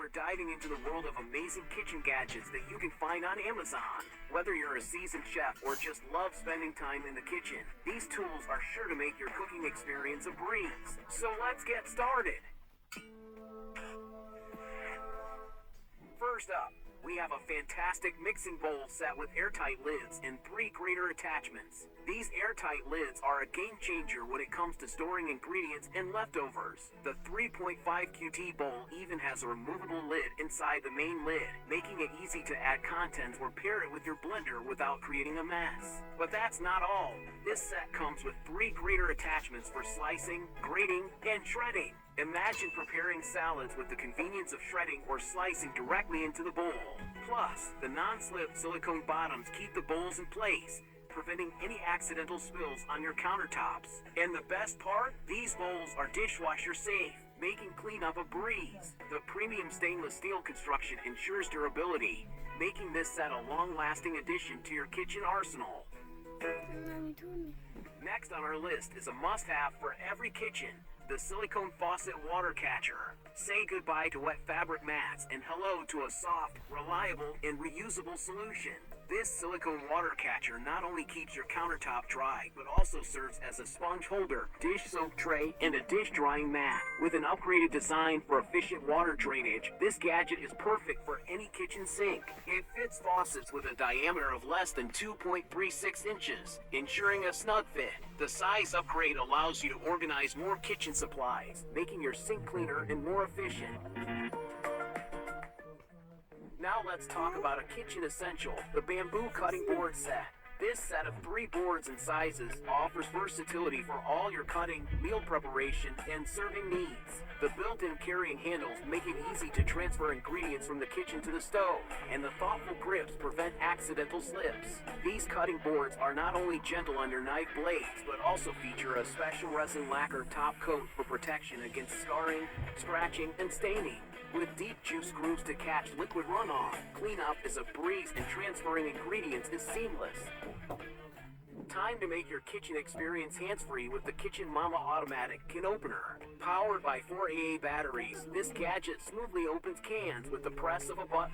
We're diving into the world of amazing kitchen gadgets that you can find on Amazon. Whether you're a seasoned chef or just love spending time in the kitchen, these tools are sure to make your cooking experience a breeze. So let's get started. First up, we have a fantastic mixing bowl set with airtight lids and 3 grater attachments. These airtight lids are a game changer when it comes to storing ingredients and leftovers. The 3.5 QT bowl even has a removable lid inside the main lid, making it easy to add contents or pair it with your blender without creating a mess. But that's not all. This set comes with 3 grater attachments for slicing, grating, and shredding. Imagine preparing salads with the convenience of shredding or slicing directly into the bowl. Plus, the non-slip silicone bottoms keep the bowls in place, preventing any accidental spills on your countertops. And the best part? These bowls are dishwasher safe, making cleanup a breeze. The premium stainless steel construction ensures durability, making this set a long-lasting addition to your kitchen arsenal. Next on our list is a must-have for every kitchen, the silicone faucet water catcher. Say goodbye to wet fabric mats and hello to a soft, reliable, and reusable solution. This silicone water catcher not only keeps your countertop dry, but also serves as a sponge holder, dish soap tray, and a dish drying mat. With an upgraded design for efficient water drainage, this gadget is perfect for any kitchen sink. It fits faucets with a diameter of less than 2.36 inches, ensuring a snug fit. The size upgrade allows you to organize more kitchen supplies, making your sink cleaner and more efficient. Now let's talk about a kitchen essential, the bamboo cutting board set. This set of 3 boards and sizes offers versatility for all your cutting, meal preparation, and serving needs. The built-in carrying handles make it easy to transfer ingredients from the kitchen to the stove, and the thoughtful grips prevent accidental slips. These cutting boards are not only gentle on your knife blades, but also feature a special resin lacquer top coat for protection against scarring, scratching, and staining. With deep juice grooves to catch liquid runoff, cleanup is a breeze and transferring ingredients is seamless. Time to make your kitchen experience hands-free with the Kitchen Mama Automatic Can Opener. Powered by 4 AA batteries, this gadget smoothly opens cans with the press of a button.